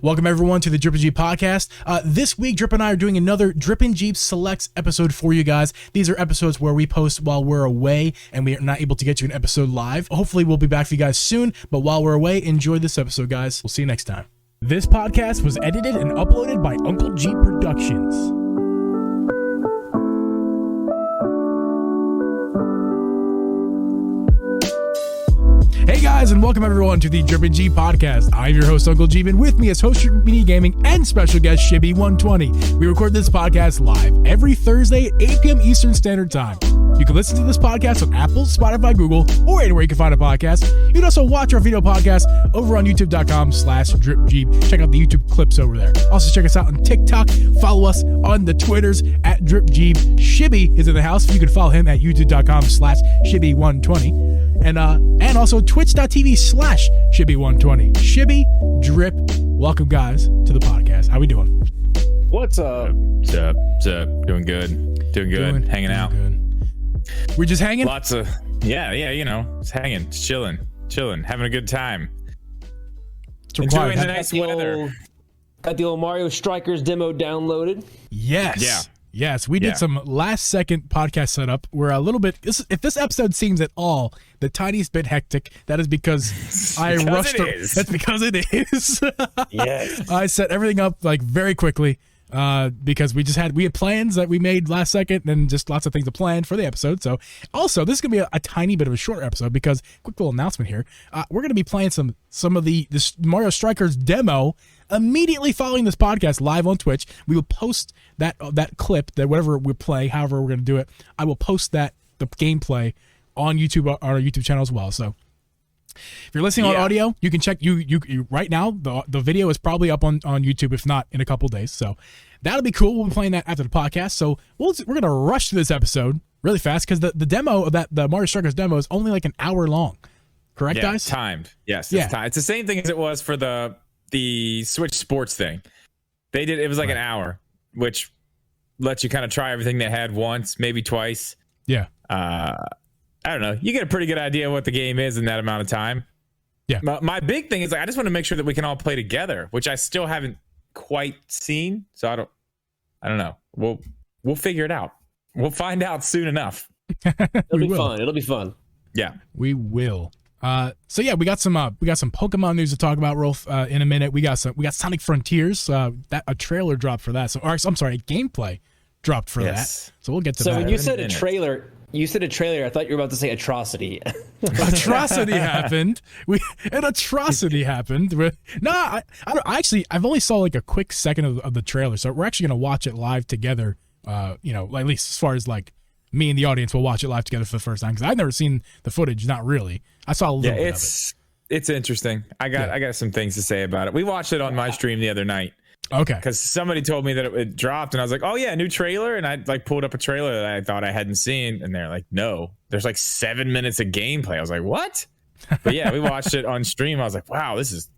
Welcome everyone to the Drip and Geeb podcast. This week, Drip and I are doing another Drip and Geeb Selects episode for you guys. These are episodes where we post while we're away and we are not able to get you an episode live. Hopefully we'll be back for you guys soon, but while we're away, enjoy this episode, guys. We'll see you next time. This podcast was edited and uploaded by Uncle Geeb Productions. Hey guys, and welcome everyone to the Drip and Geeb podcast. I'm your host, Uncle Geeb, and with me is host of Media Gaming and special guest Shibby120. We record this podcast live every Thursday at 8 p.m. Eastern Standard Time. You can listen to this podcast on Apple, Spotify, Google, or anywhere you can find a podcast. You can also watch our video podcast over on youtube.com/DripGeeb. Check out the YouTube clips over there. Also check us out on TikTok. Follow us on the Twitters at DripGeeb. Shibby is in the house. You can follow him at youtube.com/Shibby120. And also twitch.tv/Shibby120. Shibby, Drip, welcome guys to the podcast. How we doing? What's up? What's up? Doing good. Hanging out. Good. We're just hanging? Lots of, you know, just hanging, just chilling, having a good time. Enjoying the nice weather. Got the old Mario Strikers demo downloaded. Yes. Yeah. Yes, we did some last second podcast setup. We're a little bit, if this episode seems at all the tiniest bit hectic, that is because I rushed. That's because it is. Yes. I set everything up like very quickly because we had plans that we made last second and just lots of things to plan for the episode. So also this is going to be a tiny bit of a short episode because quick little announcement here. We're going to be playing some of this Mario Strikers demo immediately following this podcast live on Twitch. We will post that clip, that whatever we play, however we're going to do it, I will post the gameplay on YouTube, on our YouTube channel as well. So if you're listening on audio, you can check you right now. The video is probably up on YouTube, if not in a couple days. So that'll be cool. We'll be playing that after the podcast. So we're going to rush through this episode really fast because the demo of the Mario Strikers demo is only like an hour long. Correct, guys? Timed. Yes. Yeah. It's the same thing as it was for the Switch Sports thing. It was like an hour, which lets you kind of try everything they had once, maybe twice. Yeah. I don't know. You get a pretty good idea of what the game is in that amount of time. Yeah. My big thing is I just want to make sure that we can all play together, which I still haven't quite seen. So I don't know. We'll figure it out. We'll find out soon enough. It'll be fun. Yeah. We will. So yeah, we got some Pokemon news to talk about, Rolf, in a minute. We got Sonic Frontiers. That a trailer dropped for that. A gameplay dropped for that. So we'll get to that. So when you said a trailer, I thought you were about to say atrocity. Atrocity happened. An atrocity happened. No, I've only saw like a quick second of the trailer. So we're actually gonna watch it live together. At least as far as like me and the audience will watch it live together for the first time because I've never seen the footage. Not really. I saw a little bit of it. It's interesting. I got some things to say about it. We watched it on my stream the other night. Okay. Because somebody told me that it dropped, and I was like, "Oh yeah, new trailer." And I like pulled up a trailer that I thought I hadn't seen, and they're like, "No, there's like 7 minutes of gameplay." I was like, "What?" But yeah, we watched it on stream. I was like, "Wow, this is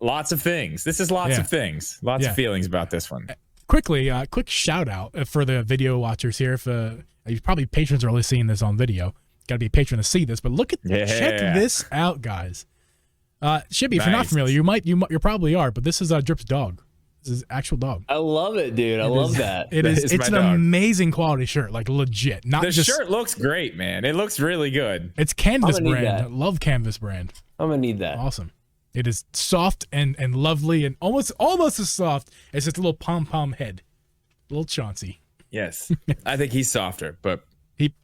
lots of things. This is lots of things. Lots of feelings about this one." Quickly, quick shout out for the video watchers here. If you probably patrons are only seeing this on video, got to be a patron to see this. But check this out, guys. Shibby, if you're not familiar, you probably are, but this is Drip's dog. This is actual dog. I love it, dude. I love that. It's an amazing quality shirt, like legit. The shirt looks great, man. It looks really good. It's Canvas brand. I love Canvas brand. I'm gonna need that. Awesome. It is soft and lovely and almost as soft as its little pom-pom head. Little Chauncey. Yes. I think he's softer, but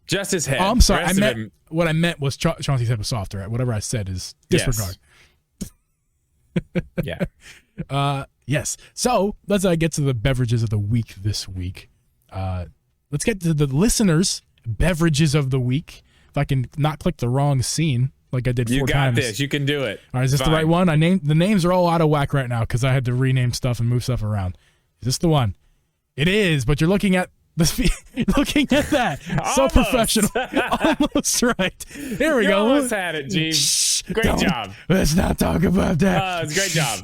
just his head. Oh, I'm sorry. What I meant was Chauncey's head was softer. Whatever I said is disregard. Yes. Yeah. Yes. So let's get to the beverages of the week this week. Let's get to the listeners' beverages of the week. If I can not click the wrong scene like I did 4 times. You got this. You can do it. All right. Is this the right one? The names are all out of whack right now because I had to rename stuff and move stuff around. Is this the one? It is, but you're looking at that. So professional. Almost right. Here we go. Almost had it, Geeb. Great job. Let's not talk about that. It's a great job.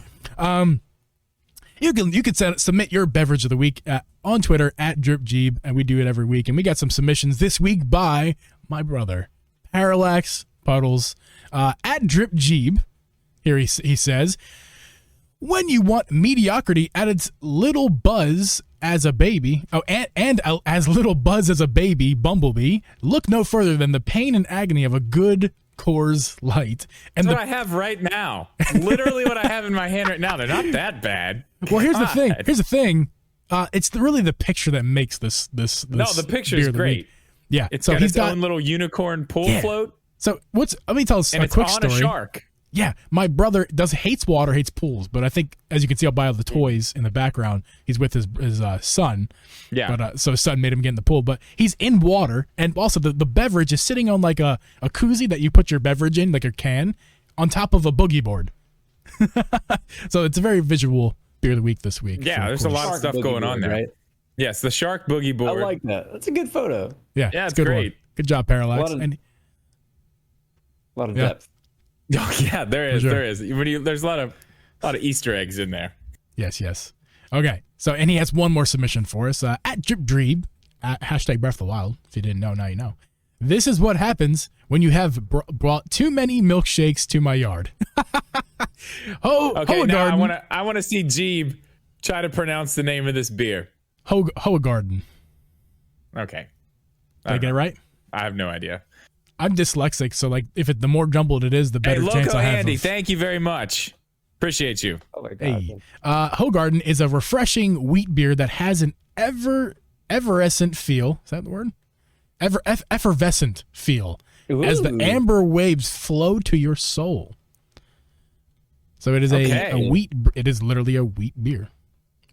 You can submit your beverage of the week on Twitter at DripGeeb, and we do it every week. And we got some submissions this week by my brother, Parallax Puddles, at DripGeeb. Here he says, When you want mediocrity at its little buzz as a baby, as little buzz as a baby, Bumblebee, look no further than the pain and agony of a good Coors Light. And That's what I have right now. Literally what I have in my hand right now. They're not that bad. Well, here's the thing. It's really the picture that makes this. No, the picture is great. Yeah, it's got its own little unicorn pool float. So let me tell us a quick story. And it's on a shark. Yeah, my brother hates water, hates pools, but I think, as you can see, I'll buy all the toys in the background. He's with his son. Yeah. But so his son made him get in the pool, but he's in water, and also the beverage is sitting on like a koozie that you put your beverage in, like a can, on top of a boogie board. So it's a very visual beer of the week this week. Yeah, there's a lot of stuff going on there. Right? Yes, the shark boogie board. I like that. That's a good photo. Yeah, it's good great. One. Good job, Parallax. A lot of depth. Oh yeah, there is. Sure. There is. There's a lot of Easter eggs in there. Yes. Okay. So, and he has one more submission for us at Geeb, at hashtag Breath of the Wild. If you didn't know, now you know. This is what happens when you have brought too many milkshakes to my yard. Okay, now I want to see Geeb try to pronounce the name of this beer. Hoegaarden. Okay. Did I get it right? I have no idea. I'm dyslexic, so like if the more jumbled it is, the better chance I have. Andy, thank you very much. Appreciate you. Oh my God. Hey. Hoegaarden is a refreshing wheat beer that has an effervescent feel. Is that the word? Effervescent feel. Ooh. As the amber waves flow to your soul. So it is a wheat. It is literally a wheat beer.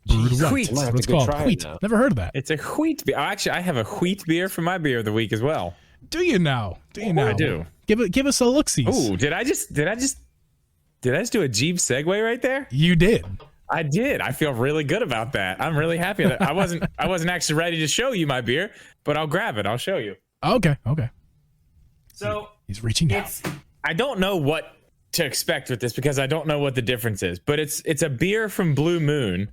Brewed wheat. That's what it's called. Wheat. Never heard of that. It's a wheat beer. Actually, I have a wheat beer for my beer of the week as well. Do you now? I do. Give us a look-see. Ooh, did I just do a Geeb segue right there? You did. I did. I feel really good about that. I'm really happy that I wasn't actually ready to show you my beer, but I'll grab it. I'll show you. Okay. So he's reaching out. I don't know what to expect with this because I don't know what the difference is, but it's a beer from Blue Moon,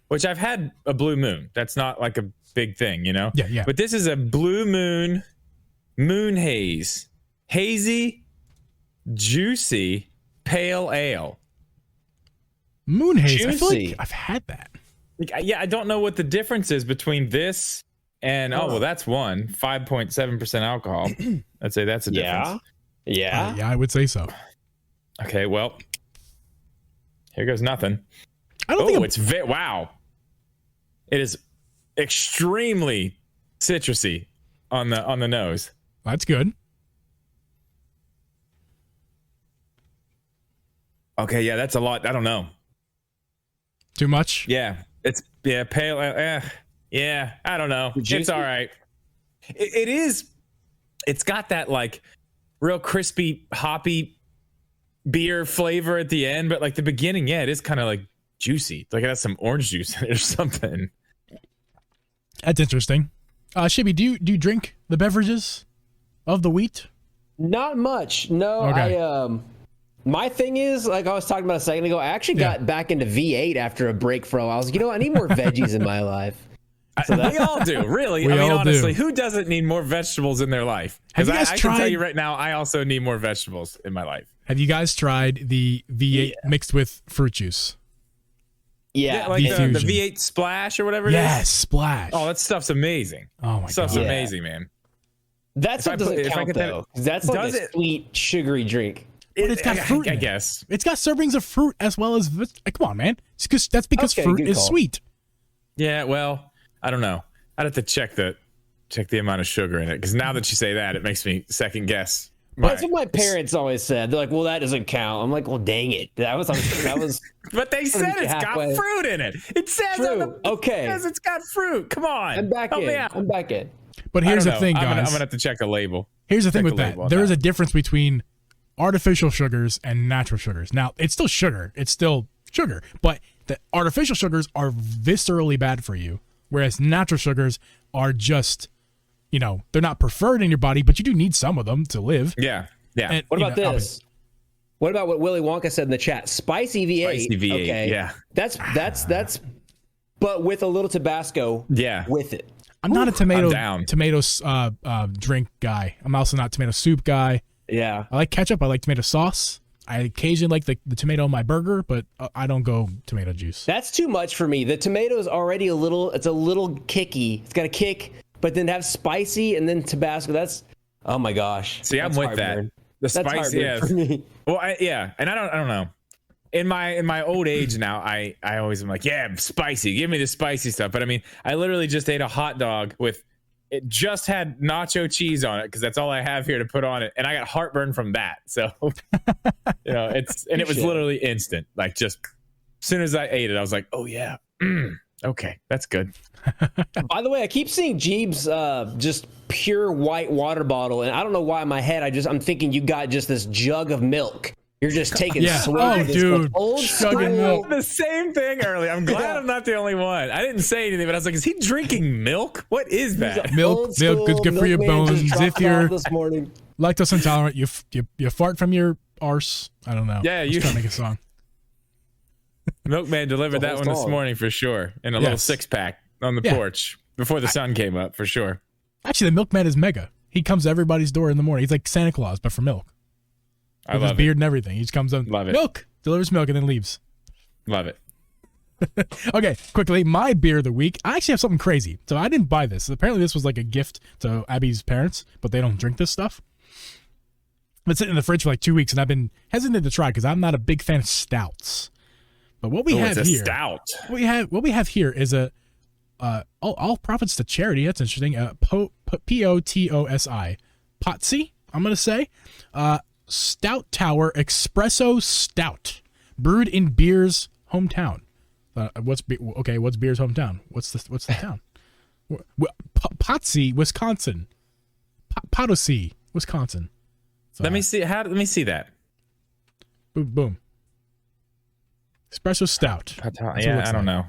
which I've had a Blue Moon. That's not like a big thing, you know? Yeah. But this is a Blue Moon haze, hazy, juicy, pale ale. Moon haze. I feel like I've had that. Yeah, I don't know what the difference is between this and that's 5.7% alcohol. I'd say that's a difference. Yeah, I would say so. Okay, well, here goes nothing. I don't think it's wow. It is extremely citrusy on the nose. That's good. Okay, yeah, that's a lot. I don't know. Too much? Yeah, it's pale. Yeah, I don't know. It's all right. It is. It's got that like real crispy, hoppy beer flavor at the end, but like the beginning, it is kind of like juicy. Like it has some orange juice in it or something. That's interesting. Shibby, do you drink the beverages of the wheat? Not much. No, okay. My thing is, like I was talking about a second ago, I actually got back into V8 after a break for a while. I was like, I need more veggies in my life. So we all do, really. I mean, honestly, who doesn't need more vegetables in their life? Because I can tell you right now, I also need more vegetables in my life. Have you guys tried the V8 mixed with fruit juice? Yeah, like the V8 Splash or whatever it is? Yes, Splash. Oh, that stuff's amazing. Oh, my God. Stuff's amazing, man. That stuff doesn't count, though. That's like a sweet, sugary drink. But it's got fruit. I guess it's got servings of fruit as well as. Come on, man. That's because fruit is sweet. Yeah, well, I don't know. I'd have to check the amount of sugar in it because now that you say that, it makes me second guess. That's what my parents always said. They're like, "Well, that doesn't count." I'm like, "Well, dang it, that was." But they said it's got fruit in it. It says okay. It says it's got fruit. Come on, I'm back in. But here's the thing, guys. I'm gonna have to check the label. Here's the thing with that. There is a difference between artificial sugars and natural sugars. Now, it's still sugar. It's still sugar, but the artificial sugars are viscerally bad for you, whereas natural sugars are just, they're not preferred in your body, but you do need some of them to live. Yeah. And, what about this? What about what Willy Wonka said in the chat? Spicy V8. Spicy V8. Okay. Yeah. That's, but with a little Tabasco. Yeah. With it. I'm not a tomato drink guy. I'm also not a tomato soup guy. Yeah. I like ketchup. I like tomato sauce. I occasionally like the tomato in my burger, but I don't go tomato juice. That's too much for me. The tomato is already a little kicky. It's got a kick, but then have spicy and then Tabasco. That's, oh my gosh. See, I'm with that. The spicy, yeah. For me. Well, and I don't know. In my old age now, I always am like, yeah, spicy. Give me the spicy stuff. But I mean, I literally just ate a hot dog with, it just had nacho cheese on it because that's all I have here to put on it, and I got heartburn from that. So, it was literally instant. Like, just as soon as I ate it, I was like, oh yeah, okay, that's good. By the way, I keep seeing Geeb's just pure white water bottle, and I don't know why in my head I'm thinking you got just this jug of milk. You're just taking oh, dude, old chugging milk. The same thing earlier. I'm glad I'm not the only one. I didn't say anything, but I was like, is he drinking milk? What is that? Milk, good for your bones. If you're this morning. lactose intolerant, you fart from your arse. I don't know. Yeah, you trying to make a song. Milkman delivered that one this morning for sure, in a little 6-pack on the porch before the sun came up for sure. Actually, the milkman is mega. He comes to everybody's door in the morning. He's like Santa Claus, but for milk. With his beard and everything. He just comes up, milk, delivers milk, and then leaves. Love it. Okay, quickly, my beer of the week. I actually have something crazy. So I didn't buy this. Apparently, this was like a gift to Abby's parents, but they don't drink this stuff. It's been sitting in the fridge for like 2 weeks, and I've been hesitant to try because I'm not a big fan of stouts. But what we have here, stout. What we have here is a all profits to charity. That's interesting. POTOSI, Potsy. I'm gonna say, Stout Tower Espresso Stout, brewed in beer's hometown. What's beer's hometown? What's the town? Potsy, Wisconsin. Potosi, Wisconsin. So, let me see that. Boom, boom. Espresso Stout. I don't know.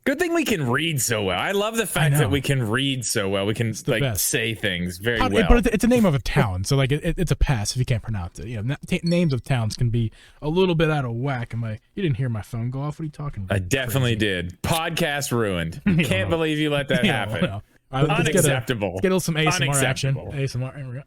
Good thing we can read so well. I love the fact that we can read so well. We can say things very well. But it's a name of a town, so like it's a pass if you can't pronounce it. You know, names of towns can be a little bit out of whack. You didn't hear my phone go off. What are you talking about? I definitely did. Podcast ruined. Can't believe you let that happen. All right, unacceptable. Let's get a little some ASMR action. ASMR. Here we go.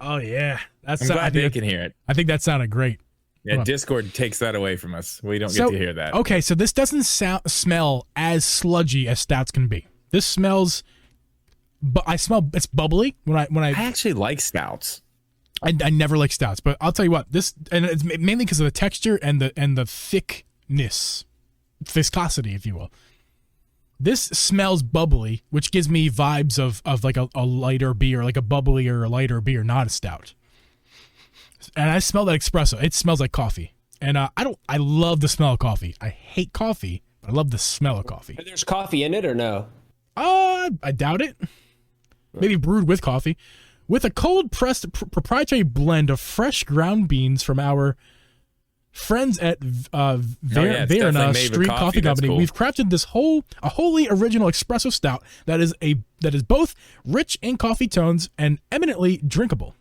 Oh yeah, I'm glad they can hear it. I think that sounded great. Yeah, Discord takes that away from us. We don't get to hear that. Okay, so this doesn't smell as sludgy as stouts can be. This smells, but I smell it's bubbly when I actually like stouts. I never like stouts, but I'll tell you what, this, and it's mainly because of the texture and the thickness, viscosity, if you will. This smells bubbly, which gives me vibes of like a lighter beer, like a bubbly or a lighter beer, not a stout. And I smell that espresso. It smells like coffee. And I love the smell of coffee. I hate coffee, but I love the smell of coffee. There's coffee in it or no? I doubt it. Maybe brewed with coffee. With a cold pressed proprietary blend of fresh ground beans from our friends at Verona Street Coffee Company, cool. We've crafted this a wholly original espresso stout that is both rich in coffee tones and eminently drinkable.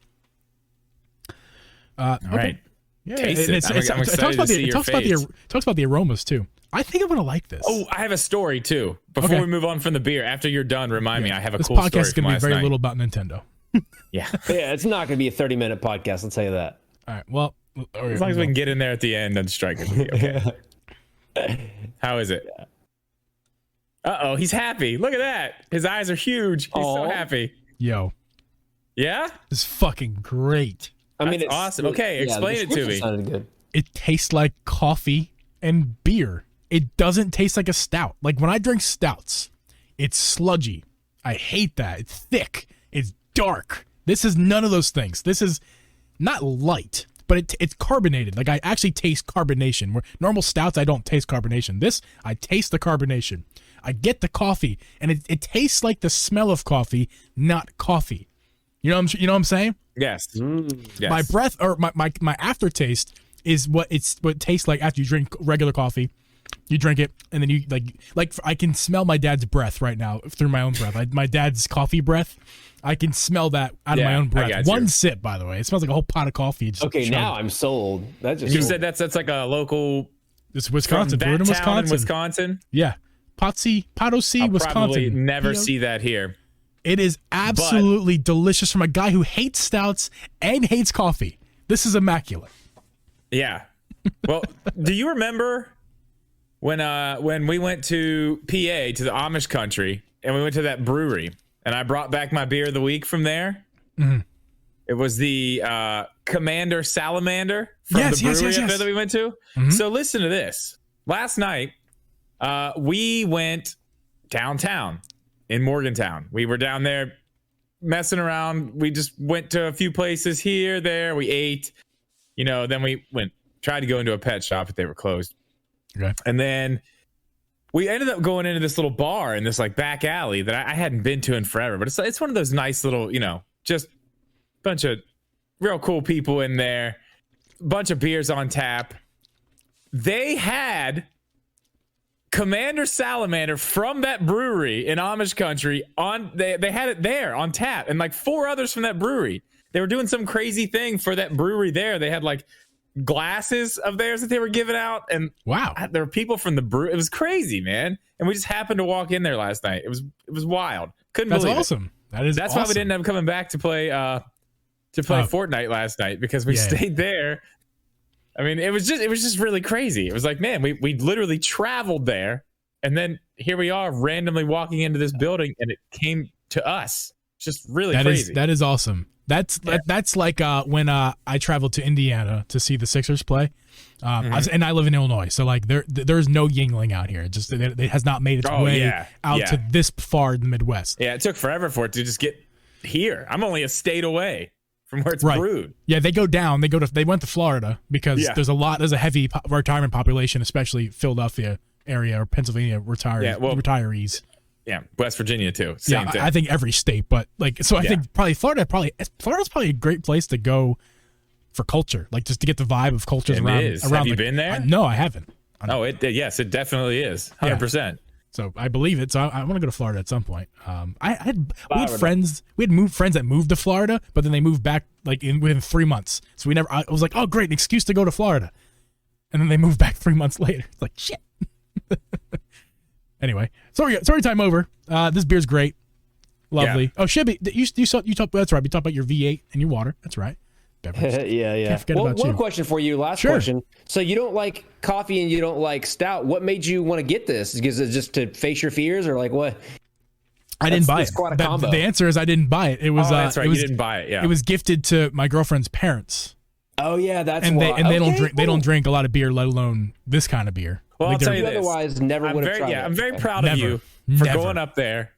All right. Yeah, Taste it. I'm excited to see your face. It talks about the aromas too. I think I'm gonna like this. Oh, I have a story too. Before we move on from the beer, after you're done, remind me. I have a cool story. This podcast is gonna be very little about Nintendo. Yeah. Yeah, it's not gonna be a 30-minute podcast. I'll tell you that. All right. Well, as long as we can get in there at the end and strike it. Okay. How is it? Uh-oh, he's happy. Look at that. His eyes are huge. He's so happy. Yo. Yeah? This is fucking great. It's awesome. Okay, explain it to me. Sounded good. It tastes like coffee and beer. It doesn't taste like a stout. Like when I drink stouts, it's sludgy. I hate that. It's thick. It's dark. This is none of those things. This is not light, but it's carbonated. Like I actually taste carbonation. Where normal stouts, I don't taste carbonation. This, I taste the carbonation. I get the coffee, and it tastes like the smell of coffee, not coffee. You know what I'm saying? Yes. Yes. My breath or my aftertaste is what it tastes like after you drink regular coffee. You drink it, and then you like I can smell my dad's breath right now through my own breath. My dad's coffee breath. I can smell that out of my own breath. One sip, by the way. It smells like a whole pot of coffee. Now I'm sold. You said that's like a local. It's Wisconsin. That town in Wisconsin. Yeah, Potosi, I'll Wisconsin. Probably never see that here. It is absolutely delicious from a guy who hates stouts and hates coffee. This is immaculate. Yeah. Well, do you remember when we went to PA, to the Amish country, and we went to that brewery, and I brought back my beer of the week from there? Mm-hmm. It was the Commander Salamander from the brewery up there that we went to. Mm-hmm. So listen to this. Last night, we went downtown in Morgantown. We were down there messing around. We just went to a few places here, there. We ate. Then we tried to go into a pet shop, but they were closed. Okay. And then we ended up going into this little bar in this like back alley that I hadn't been to in forever. But it's one of those nice little, just bunch of real cool people in there. Bunch of beers on tap. They had Commander Salamander from that brewery in Amish country they had it there on tap, and like 4 others from that brewery. They were doing some crazy thing for that brewery there. They had like glasses of theirs that they were giving out, and wow, there were people from the brewery. It was crazy, man. And we just happened to walk in there last night. It was wild. Couldn't believe it. That's awesome. That's why we didn't end up coming back to play Fortnite last night, because we stayed there. I mean, it was just really crazy. It was like, man, we literally traveled there, and then here we are randomly walking into this building, and it came to us. Just really crazy. That is awesome. That's like when I traveled to Indiana to see the Sixers play, and I live in Illinois, so like there's no Yingling out here. It has not made its way out to this far in the Midwest. Yeah, it took forever for it to just get here. I'm only a state away from where it's brewed. Yeah, they go down. They went to Florida because there's a heavy retirement population, especially Philadelphia area or Pennsylvania retirees. Yeah, West Virginia too. Same thing. I think every state, but I think Florida's probably a great place to go for culture, like just to get the vibe of cultures around. Have you been there? No, I haven't. Yes, it definitely is. 100%. So I believe it. So I want to go to Florida at some point. We had friends that moved to Florida, but then they moved back within 3 months. So I was like, oh great, an excuse to go to Florida, and then they moved back 3 months later. It's like shit. Anyway, story time over. This beer's great, lovely. Yeah. Oh, Shibby, you talked. That's right. We talked about your V8 and your water. That's right. Yeah. Can't forget about one question for you. Last question. So you don't like coffee and you don't like stout. What made you want to get this? Is it just to face your fears, or like what? I didn't buy it. Quite a combo. The answer is I didn't buy it. It was. That's right. You didn't buy it. Yeah. It was gifted to my girlfriend's parents. Oh yeah, that's why. They don't drink. They don't drink a lot of beer, let alone this kind of beer. Well, I'll tell you this. Otherwise, never would have tried it. I'm very proud of you for going up there,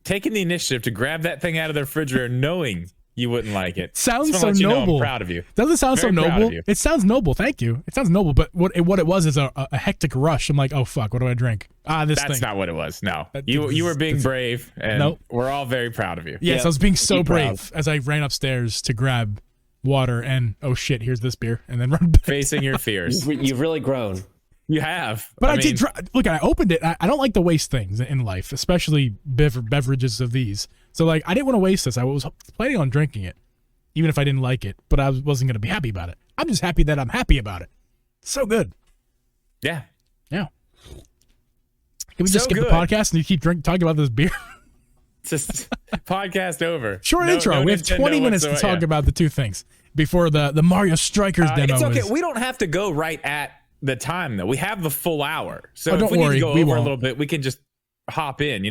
taking the initiative to grab that thing out of the refrigerator, knowing you wouldn't like it. Sounds so noble. I'm proud of you. Doesn't it sound so noble? It sounds noble. Thank you. It sounds noble. But what it was is a hectic rush. I'm like, oh fuck, what do I drink? That's not what it was. No, you were being brave, and we're all very proud of you. Yes, I was being so brave as I ran upstairs to grab water, and oh shit, here's this beer, and then run back. Facing your fears. You've really grown. You have. But I did look, I opened it. I don't like to waste things in life, especially beverages of these. So I didn't want to waste this. I was planning on drinking it, even if I didn't like it, but I wasn't going to be happy about it. I'm just happy that I'm happy about it. So good. Yeah. Can we just skip the podcast and you keep talking about this beer? Just podcast over. Short intro. We have 20 minutes to talk about the two things before the Mario Strikers demo. It's okay. We don't have to go right at the time, though. We have the full hour. So if we need to go over a little bit, we can just hop in,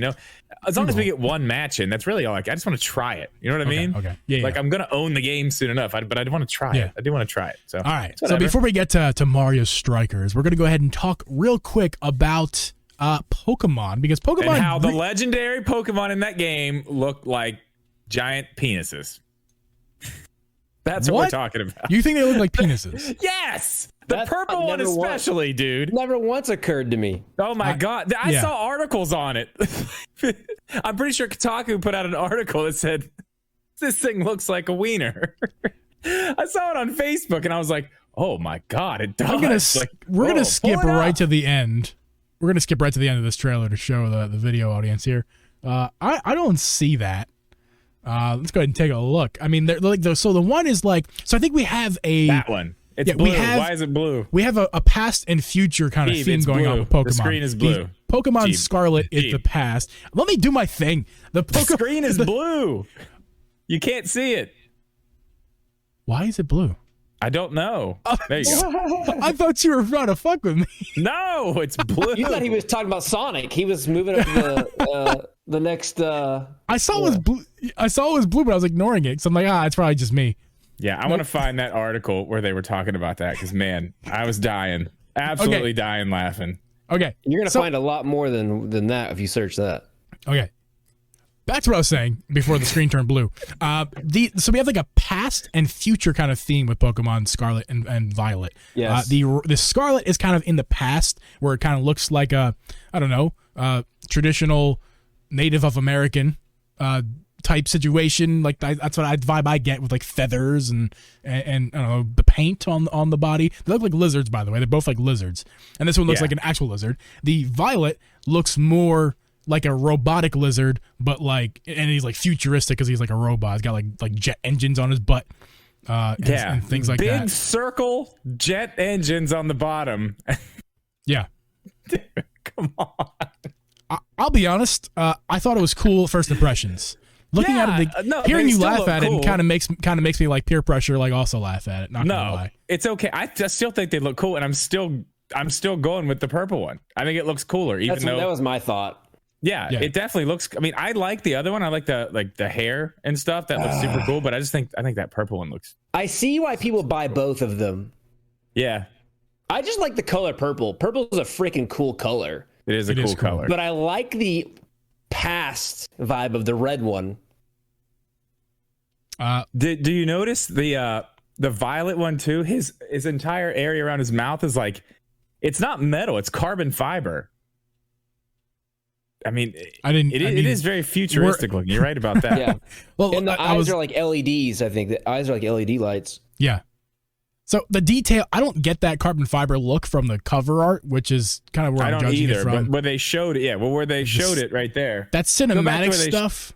as long as we get one match in. That's really all. I just want to try it. You know what I mean? Okay. Yeah. I'm gonna own the game soon enough, but I want to try it. I do want to try it. So all right. So before we get to Mario Strikers, we're gonna go ahead and talk real quick about Pokemon, because Pokemon and how the legendary Pokemon in that game look like giant penises. That's what we're talking about. You think they look like penises? Yes. The purple one especially, dude. Never once occurred to me. Oh my God. I saw articles on it. I'm pretty sure Kotaku put out an article that said, this thing looks like a wiener. I saw it on Facebook and I was like, oh my God, it does. We're going to skip right to the end. We're going to skip right to the end of this trailer to show the video audience here. I don't see that. Let's go ahead and take a look. I mean, so the one is I think we have that one. It's blue. Why is it blue? We have a past and future kind of theme going on with Pokemon. The screen is blue. Pokemon Geeb. Scarlet is Geeb. the past. Let me do my thing. The screen is blue. You can't see it. Why is it blue? I don't know. There you go. I thought you were trying to fuck with me. No, it's blue. You thought he was talking about Sonic. He was moving up to the next. I saw it was blue. I saw it was blue, but I was ignoring it. So I'm like, it's probably just me. Yeah, I want to find that article where they were talking about that because, man, I was dying. Absolutely dying laughing. Okay. You're going to find a lot more than that if you search that. Okay. Back to what I was saying before the screen turned blue. So we have like a past and future kind of theme with Pokemon Scarlet and Violet. Yes. The Scarlet is kind of in the past where it kind of looks like a, I don't know, traditional Native of American type situation. Like that's what vibe I get with like feathers and I don't know, the paint on the body. They look like lizards, by the way. They're both like lizards. And this one looks like an actual lizard. The Violet looks more like a robotic lizard, but like, and he's like futuristic because he's like a robot. He's got like jet engines on his butt, and things like that. Big circle jet engines on the bottom. Yeah. Dude, come on. I'll be honest. I thought it was cool first impressions. Looking at it, hearing you laugh at it, kind of makes me like peer pressure, like also laugh at it. Not gonna lie. It's okay. I still think they look cool, and I'm still going with the purple one. I think it looks cooler, even though that was my thought. Yeah, it definitely looks. I mean, I like the other one. I like the hair and stuff. That looks super cool. But I think that purple one looks. I see why people buy both of them. Yeah, I just like the color purple. Purple is a freaking cool color. It is a cool color. But I like the past vibe of the red one. Do you notice the violet one too? His entire area around his mouth is like, it's not metal. It's carbon fiber. I mean, it is very futuristic looking. You're right about that. Yeah. Well, and the eyes are like LEDs. I think the eyes are like LED lights. Yeah. So the detail, I don't get that carbon fiber look from the cover art, which is kind of where I'm judging it from. But where they showed it, where they showed it right there. That cinematic stuff.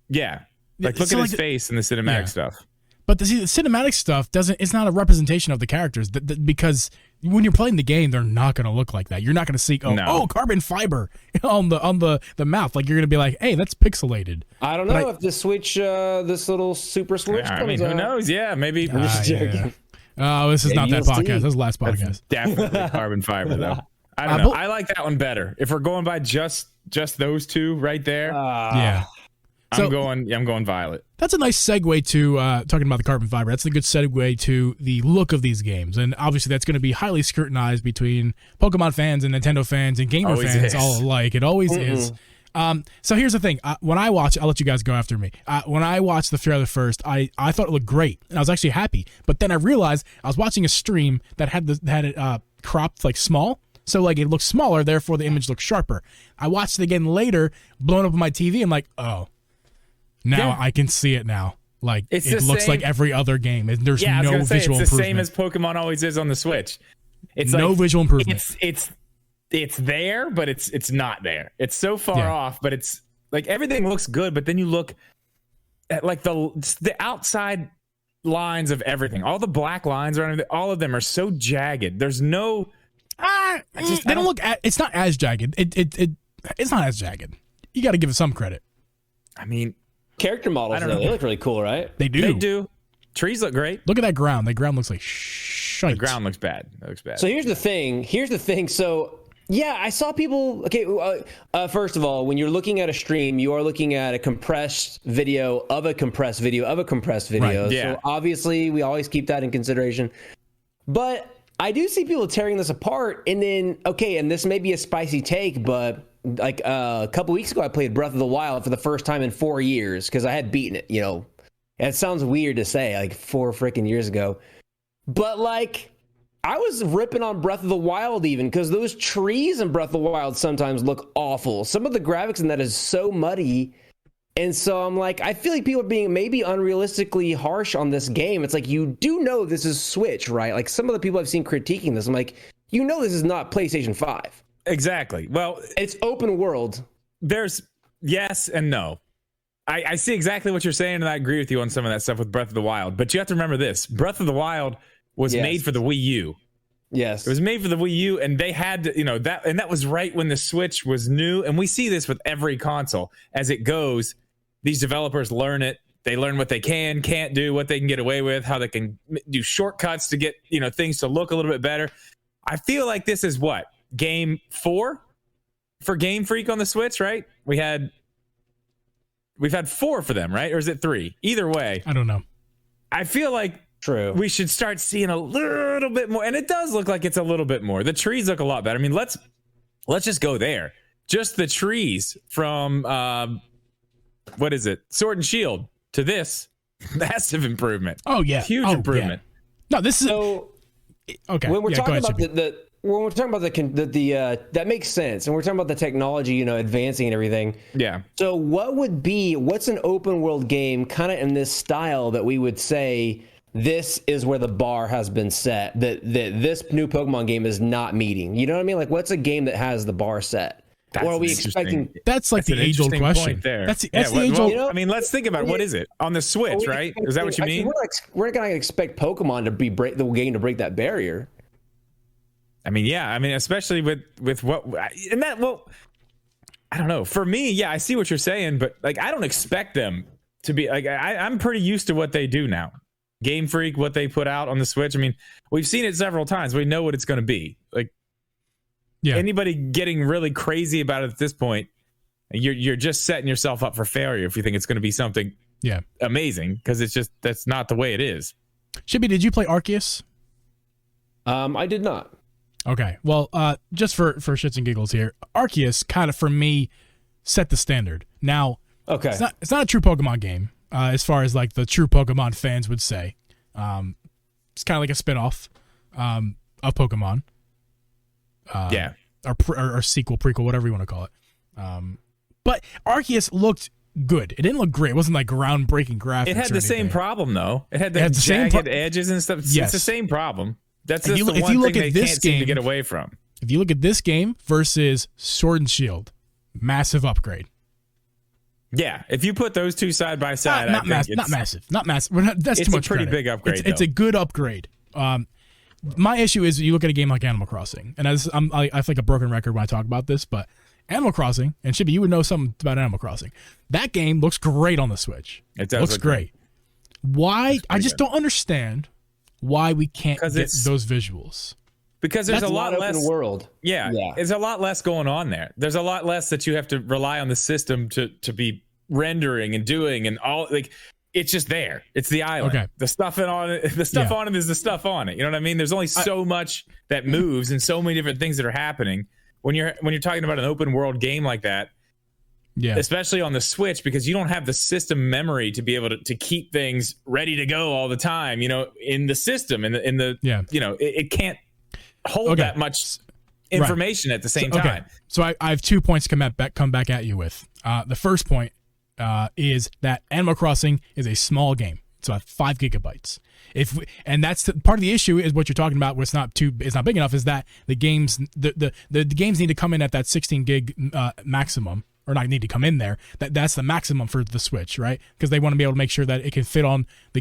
Yeah. Like look at his face in the cinematic stuff. But the cinematic stuff it's not a representation of the characters because when you're playing the game, they're not going to look like that. You're not going to see carbon fiber on the mouth. Like you're going to be like, hey, that's pixelated. I don't know if the Switch, this little Super Switch. I mean, who knows? Yeah, maybe. Oh, this is not that podcast. This is the last podcast. That's definitely carbon fiber though. I don't know. I like that one better. If we're going by just those two right there, I'm going violet. That's a nice segue to talking about the carbon fiber. That's a good segue to the look of these games. And obviously that's going to be highly scrutinized between Pokemon fans and Nintendo fans and gamer fans all alike. It always is. So here's the thing. When I watch, I'll let you guys go after me. When I watched the trailer first, I thought it looked great. And I was actually happy. But then I realized I was watching a stream that had it cropped like small. So like it looks smaller, therefore the image looks sharper. I watched it again later, blown up on my TV. I'm like, oh. Now I can see it now. Like it looks like every other game. There's no visual improvement. It's the same as Pokemon always is on the Switch. It's no visual improvement. It's there, but it's not there. It's so far off, but it's like everything looks good. But then you look at like the outside lines of everything. All the black lines around it, all of them are so jagged. There's no. They don't look. It's not as jagged. It's not as jagged. You got to give it some credit. I mean. Character models, they look really cool, right? They do. Trees look great. Look at that ground. The ground looks like shite. The ground looks bad. It looks bad. So here's the thing. So yeah, I saw people. Okay, first of all, when you're looking at a stream, you are looking at a compressed video of a compressed video of a compressed video. Right, yeah. So obviously, we always keep that in consideration. But I do see people tearing this apart, and then and this may be a spicy take, but. Like a couple weeks ago, I played Breath of the Wild for the first time in 4 years because I had beaten it. You know, it sounds weird to say, like 4 freaking years ago, but like I was ripping on Breath of the Wild even because those trees in Breath of the Wild sometimes look awful. Some of the graphics in that is so muddy, and so I'm like, I feel like people are being maybe unrealistically harsh on this game. It's like you do know this is Switch, right? Like some of the people I've seen critiquing this, I'm like, you know, this is not PlayStation 5. Exactly. Well, it's open world. There's yes and no. I see exactly what you're saying, and I agree with you on some of that stuff with Breath of the Wild. But you have to remember this: Breath of the Wild was made for the Wii U. Yes. It was made for the Wii U, and they had to, that was right when the Switch was new. And we see this with every console. As it goes, these developers learn it. They learn what they can't do, what they can get away with, how they can do shortcuts to get, things to look a little bit better. I feel like this is what? Game 4 for Game Freak on the Switch, right? We've had 4 for them, right? Or is it 3? Either way. I don't know. I feel like True. we should start seeing a little bit more, and it does look like it's a little bit more. The trees look a lot better. I mean, let's just go there. Just the trees from what is it? Sword and Shield to this, massive improvement. Oh yeah, huge improvement. Yeah. No, this is okay. When we're talking about when we're talking about the that makes sense, and we're talking about the technology, advancing and everything. Yeah. So what's an open world game kind of in this style that we would say this is where the bar has been set, that this new Pokemon game is not meeting? You know what I mean? Like, what's a game that has the bar set? Or are we expecting? That's like the age-old question. There. That's the age-old. I mean, let's think about what is it on the Switch, right? Is that what you mean? We're not going to expect Pokemon to break the game to break that barrier. I mean, yeah. I mean, especially with what and that. Well, I don't know. For me, yeah, I see what you're saying, but like, I don't expect them to be like. I'm pretty used to what they do now. Game Freak, what they put out on the Switch. I mean, we've seen it several times. We know what it's going to be. Like, anybody getting really crazy about it at this point, you're just setting yourself up for failure if you think it's going to be something amazing, because it's just that's not the way it is. Shibby, did you play Arceus? I did not. Okay, well, just for shits and giggles here, Arceus kind of for me set the standard. Now, okay, it's not a true Pokemon game. As far as like the true Pokemon fans would say, it's kind of like a spinoff of Pokemon. Or sequel, prequel, whatever you want to call it. But Arceus looked good. It didn't look great. It wasn't like groundbreaking graphics. It had the same problem though. It had the jagged edges and stuff. Yes. It's the same problem. That's just the one thing they can't seem to get away from. If you look at this game versus Sword and Shield, massive upgrade. Yeah, if you put those two side by side, not massive. That's too much. It's a pretty big upgrade. It's a good upgrade. My issue is you look at a game like Animal Crossing, and I feel like a broken record when I talk about this, but Animal Crossing, and Shibby, you would know something about Animal Crossing. That game looks great on the Switch. It does looks great. Why? I just don't understand why we can't get those visuals. Because there's a lot less open world. Yeah, there's a lot less going on there. There's a lot less that you have to rely on the system to be rendering and doing and all. Like, it's just there. It's the island. Okay. The stuff on it. The stuff on it is the stuff on it. You know what I mean? There's only so much that moves and so many different things that are happening when you're talking about an open world game like that. Yeah. Especially on the Switch, because you don't have the system memory to be able to keep things ready to go all the time. In the system, it can't hold that much information at the same time. Okay. So I have 2 points to come back at you with. The first point is that Animal Crossing is a small game. It's about 5 gigabytes. And that's part of the issue is what you're talking about. Where it's not big enough. Is that the games the games need to come in at that 16 gig maximum, or not need to come in there. That's the maximum for the Switch, right? Because they want to be able to make sure that it can fit on the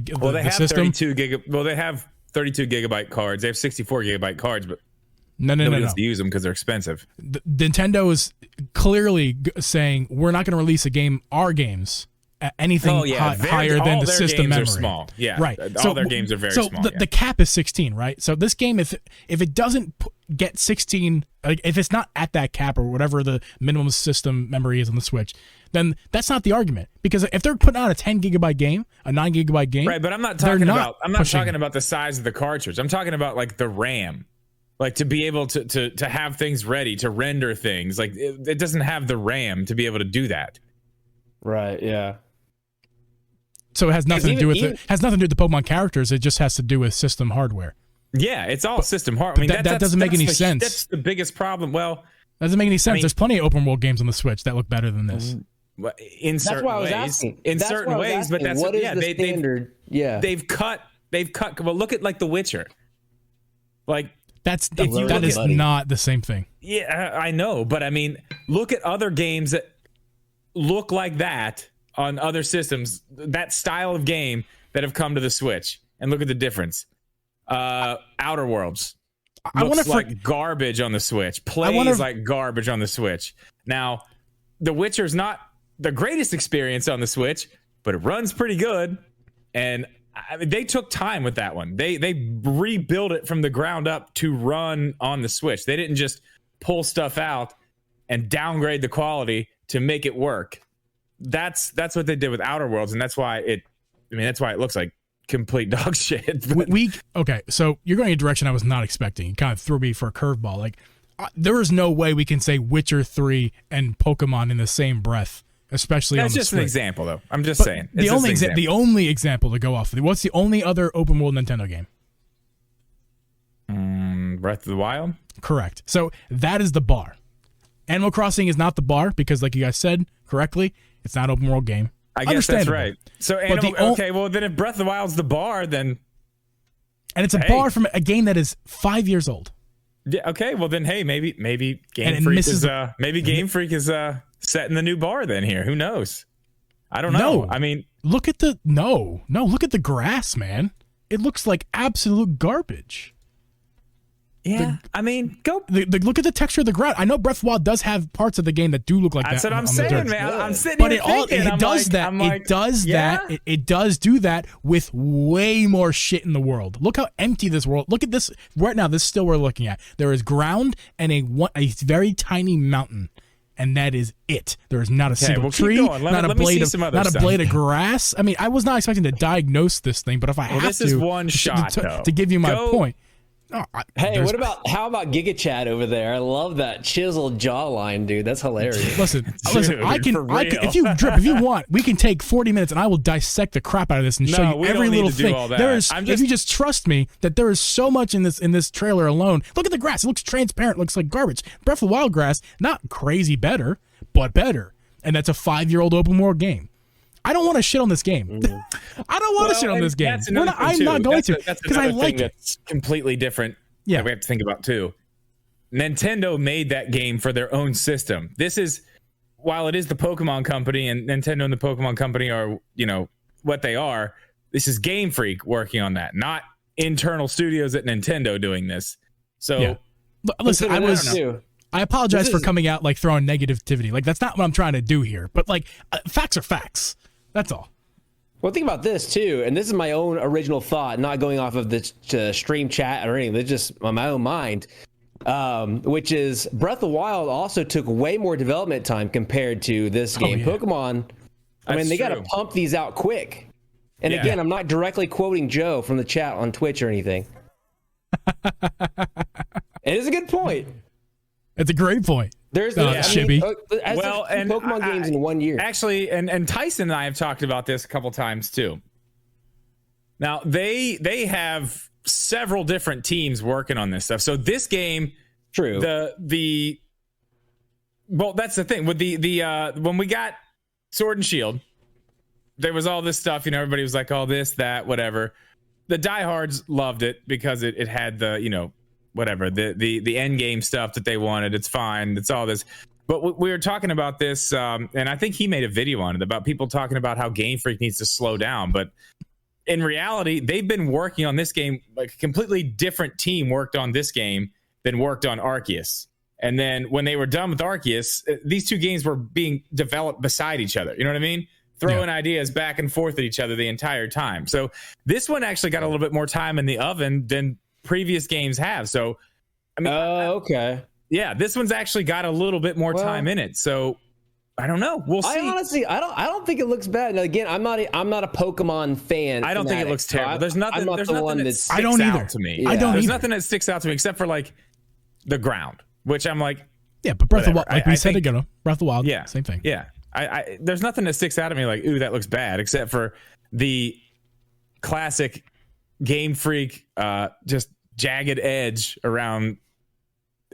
system. They have 32 gigabyte cards. They have 64 gigabyte cards, but nobody wants to use them because they're expensive. Nintendo is clearly saying we're not going to release our games at anything higher than the system memory. Are small. Yeah, right. All their games are very small. So the cap is 16, right? So this game, if it doesn't get 16, like if it's not at that cap or whatever the minimum system memory is on the Switch, then that's not the argument. Because if they're putting out a 10 gigabyte game, a 9 gigabyte game, right? But I'm not talking about the size of the cartridge. I'm talking about like the RAM. Like to be able to have things ready to render things. Like it doesn't have the RAM to be able to do that. Right. Yeah. So it has nothing to do with the Pokemon characters. It just has to do with system hardware. Yeah, it's all system hardware. I mean, that doesn't make any sense. That's the biggest problem. Well, that doesn't make any sense. There's plenty of open world games on the Switch that look better than this. In certain ways, but that's what is the standard. They've cut. Well, look at like The Witcher. Like that is not the same thing. Yeah, I know, but I mean, look at other games that look like that on other systems, that style of game that have come to the Switch, and look at the difference. Outer Worlds. looks like garbage on the Switch. Plays like garbage on the Switch. Now, The Witcher's not the greatest experience on the Switch, but it runs pretty good. And I mean, they took time with that one. They rebuilt it from the ground up to run on the Switch. They didn't just pull stuff out and downgrade the quality to make it work. That's what they did with Outer Worlds, and that's why it looks like complete dog shit. Okay, so you're going in a direction I was not expecting. It kind of threw me for a curveball. Like, there is no way we can say Witcher 3 and Pokemon in the same breath, especially that's on the just Switch. An example, though. I'm just saying. The only example to go off of. What's the only other open world Nintendo game? Breath of the Wild? Correct. So that is the bar. Animal Crossing is not the bar because, like you guys said correctly, it's not an open world game. I guess that's right. So, okay, well, then if Breath of the Wild's the bar, then... And it's a bar from a game that is 5 years old. Yeah, okay, well then, hey, maybe Game Freak is setting the new bar then here. Who knows? I don't know. I mean... Look at the... look at the grass, man. It looks like absolute garbage. Yeah, I mean, go look at the texture of the ground. I know Breath of the Wild does have parts of the game that do look like that. That's what I'm saying, man. I'm sitting but here thinking, it does do that with way more shit in the world. Look how empty this world. Look at this right now. This is still we're looking at. There is ground and a very tiny mountain, and that is it. There is not a single tree, not a blade of grass. I mean, I was not expecting to diagnose this thing, but if I have this is one shot to give you my point. Oh, how about Giga Chad over there? I love that chiseled jawline, dude. That's hilarious. Listen, I can if you want, we can take 40 minutes and I will dissect the crap out of this and show you every little thing. If you just trust me that there is so much in this trailer alone. Look at the grass. It looks transparent. It looks like garbage. Breath of the Wild grass, not crazy better, but better. And that's a 5-year-old open world game. I don't want to shit on this game. I don't want to shit on this game. I'm not going to because I like it. That's completely different. Yeah, that we have to think about too. Nintendo made that game for their own system. This is, while it is the Pokemon Company and Nintendo and the Pokemon Company are, what they are. This is Game Freak working on that, not internal studios at Nintendo doing this. So, yeah. Listen, I apologize for coming out like throwing negativity. Like that's not what I'm trying to do here. But like facts are facts. That's all. Well, think about this too, and this is my own original thought, not going off of the stream chat or anything. It's just on my own mind, which is Breath of the Wild also took way more development time compared to this game. Pokemon, they got to pump these out quick. And again, I'm not directly quoting Joe from the chat on Twitch or anything. It is a good point. It's a great point. There's Shibby. And Pokemon games in 1 year. Actually, and Tyson and I have talked about this a couple times too. Now they have several different teams working on this stuff. So this game, true. Well, that's the thing with the when we got Sword and Shield, there was all this stuff. Everybody was like, "Oh, this, that, whatever." The diehards loved it because it had the whatever the end game stuff that they wanted. It's fine. It's all this. But we were talking about this, and I think he made a video on it about people talking about how Game Freak needs to slow down. But in reality, they've been working on this game, like a completely different team worked on this game than worked on Arceus. And then when they were done with Arceus, these two games were being developed beside each other. You know what I mean? Throwing ideas back and forth at each other the entire time. So this one actually got a little bit more time in the oven than previous games have. So I mean, okay. Yeah, this one's actually got a little bit more time in it. So I don't know. We'll see. I don't think it looks bad. Now, again, I'm not a Pokemon fan. I don't think it looks terrible. There's nothing. There's nothing that sticks I don't either. out to me. Yeah. I don't. There's either. nothing that sticks out to me except for like the ground, which I'm like. Yeah, but Breath of the Wild, like we said ago, Breath of the Wild. Yeah, same thing. Yeah, there's nothing that sticks out at me like, ooh, that looks bad, except for the classic Game Freak, just jagged edge around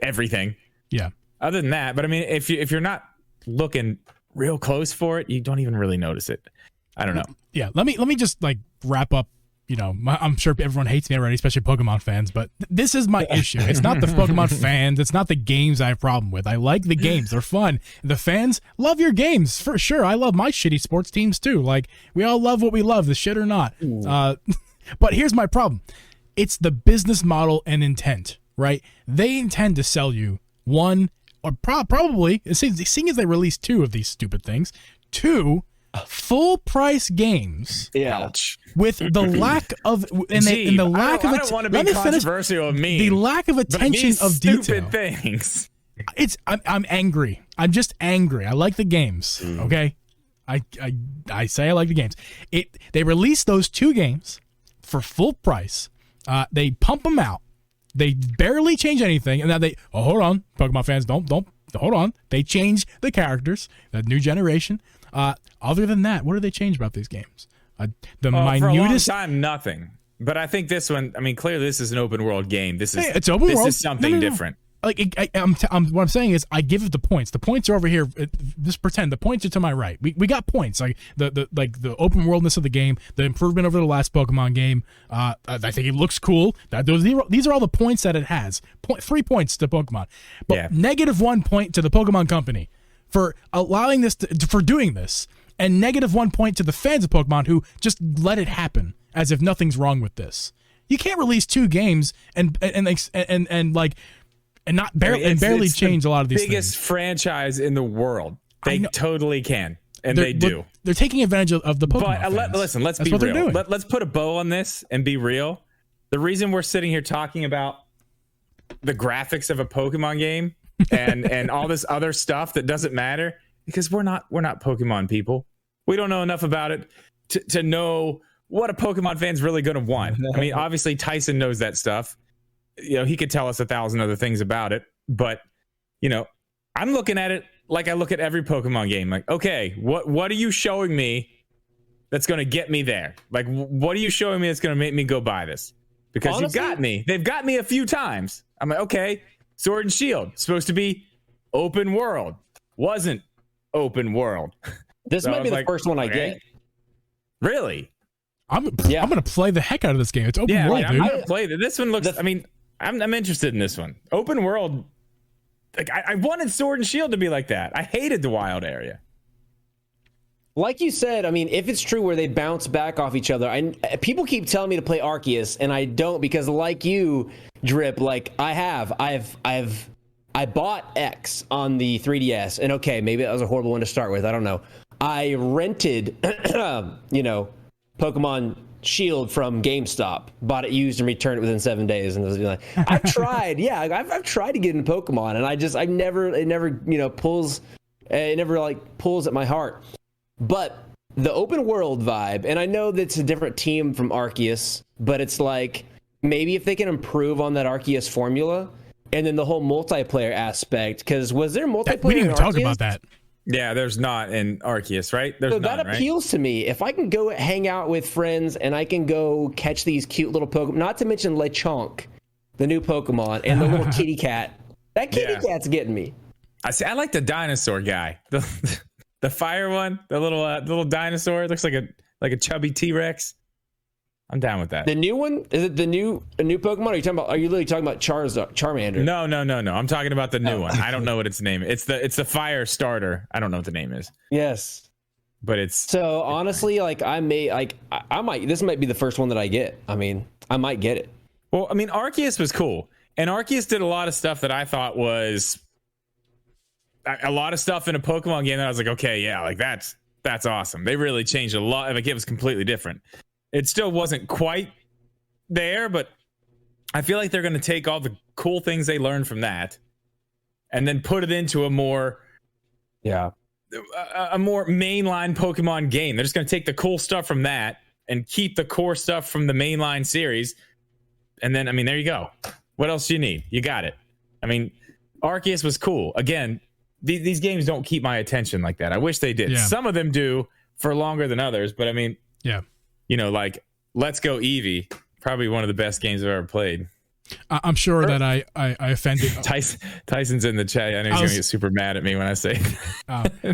everything. Yeah. Other than that, but I mean, if you're not looking real close for it, you don't even really notice it. I don't know. Yeah. Let me just like wrap up. I'm sure everyone hates me already, especially Pokemon fans, but this is my issue. It's not the Pokemon fans. It's not the games I have a problem with. I like the games. They're fun. The fans love your games for sure. I love my shitty sports teams too. Like we all love what we love, the shit or not. But here's my problem. It's the business model and intent right? They intend to sell you one, or probably, seeing as they released 2 of these stupid things, 2 full price games. Yeah. Ouch. With the lack of I don't want to be controversial of me. The lack of attention of detail. Stupid things. I'm angry. I'm just angry. I like the games. Okay, I say I like the games. They released those 2 games for full price. They pump them out. They barely change anything, and now hold on, Pokemon fans, don't hold on. They change the characters, the new generation. Other than that, what do they change about these games? The minutest. For a long time, nothing. But I think this one. I mean, clearly, this is an open world game. It's open world. This is something different. Like what I'm saying is, I give it the points. The points are over here. Just pretend the points are to my right. We got points. Like the open worldness of the game, the improvement over the last Pokemon game. I think it looks cool. These are all the points that it has. 3 points to Pokemon, but -1 point to the Pokemon Company for allowing this for doing this, and -1 point to the fans of Pokemon who just let it happen as if nothing's wrong with this. You can't release 2 games and barely change a lot of these things. Biggest franchise in the world. They totally can, and they do. They're taking advantage of the Pokemon fans. Listen, let's be real. Let's put a bow on this and be real. The reason we're sitting here talking about the graphics of a Pokemon game and all this other stuff that doesn't matter, because we're not Pokemon people. We don't know enough about it to know what a Pokemon fan's really going to want. I mean, obviously Tyson knows that stuff. You know, he could tell us 1,000 other things about it, but you know, I'm looking at it like I look at every Pokemon game. Like, okay, what are you showing me that's going to get me there? Like, what are you showing me that's going to make me go buy this? Because honestly, you've got me. They've got me a few times. I'm like, okay, Sword and Shield supposed to be open world, wasn't open world. This might be the first one I get. Really? I'm gonna play the heck out of this game. It's open world, dude. I'm gonna play it. This one looks. I mean, I'm interested in this one. Open world. Like I wanted Sword and Shield to be like that. I hated the wild area. Like you said, I mean, if it's true where they bounce back off each other, people keep telling me to play Arceus, and I don't, because like you, Drip, like I bought X on the 3DS, and okay, maybe that was a horrible one to start with. I don't know. I rented, Pokemon Shield from GameStop, bought it used and returned it within 7 days, and it was like, I've tried, I've tried to get into Pokemon, and it never pulls at my heart. But the open world vibe, and I know that's a different team from Arceus, but it's like maybe if they can improve on that Arceus formula, and then the whole multiplayer aspect, because was there multiplayer? We didn't even talk about that. Yeah, there's not in Arceus, right? So that appeals to me. If I can go hang out with friends and I can go catch these cute little Pokemon, not to mention Lechonk, the new Pokemon, and the little kitty cat. That kitty cat's getting me. I like the dinosaur guy. The fire one, the little dinosaur. It looks like a chubby T-Rex. I'm down with that. The new one? Is it a new Pokemon? Are you literally talking about Charmander? No. I'm talking about the new one. I don't know what its name is. It's the fire starter. I don't know what the name is. Yes. But it's so honestly, like I might. This might be the first one that I get. I mean, I might get it. Well, I mean, Arceus was cool, and Arceus did a lot of stuff that I thought was a lot of stuff in a Pokemon game that I was like, okay, yeah, like that's awesome. They really changed a lot. Like it was completely different. It still wasn't quite there, but I feel like they're going to take all the cool things they learned from that and then put it into a more mainline Pokemon game. They're just going to take the cool stuff from that and keep the core stuff from the mainline series. And then, I mean, there you go. What else do you need? You got it. I mean, Arceus was cool. Again, these games don't keep my attention like that. I wish they did. Yeah. Some of them do for longer than others, but I mean, like Let's Go Eevee, probably one of the best games I've ever played. I'm sure that I offended Tyson's in the chat. I know he's gonna get super mad at me when I say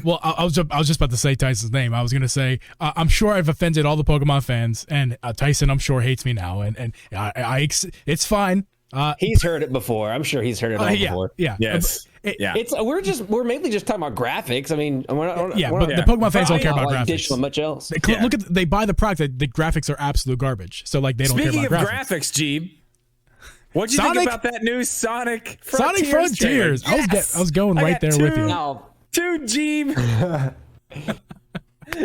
well, I was just about to say Tyson's name. I was gonna say I'm sure I've offended all the Pokemon fans, and Tyson I'm sure hates me now, and I it's fine. He's heard it before. I'm sure he's heard it all before. Yeah. Yes. We're mainly just talking about graphics. I mean, the Pokemon fans don't care about graphics. Much else. Look they buy the product. The graphics are absolute garbage. So like they don't care about graphics. Speaking of graphics, Geeb, What'd you Sonic? think about that new Sonic Sonic Frontiers. trailer? I was going right there with you. Now, Two Geeb.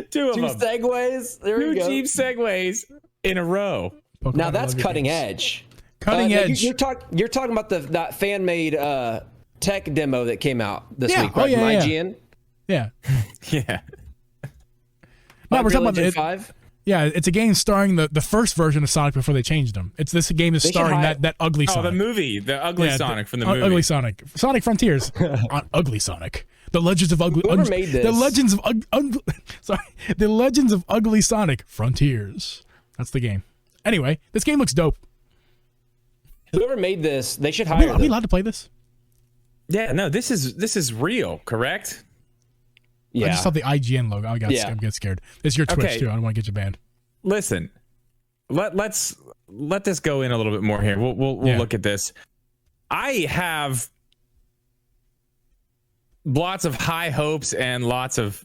Two of two them. segues. There Two we go. Geeb segues in a row. Pokemon, Now I that's love your cutting games. edge. Cutting Now, edge. You're talking about that fan made tech demo that came out this Yeah. week, Oh, right? yeah, From yeah. IGN. Yeah. Yeah. No, we're talking about Legend it. 5. Yeah, it's a game starring the first version of Sonic before they changed them. This game is They should starring hire- that ugly Oh, Sonic. the movie, the ugly Sonic from the movie. Ugly Sonic. Sonic Frontiers. Ugly Sonic. The Legends of Ugly. Whoever made this- The Legends of sorry. The Legends of Ugly Sonic Frontiers. That's the game. Anyway, this game looks dope. Whoever made this, they should Are hire we them. allowed to play this? Yeah, no, this is real, correct? I Yeah. just saw the IGN logo. I get scared. It's your Twitch Okay. too. I don't want to get you banned. Listen, let's let this go in a little bit more here. We'll Yeah. look at this. I have lots of high hopes and lots of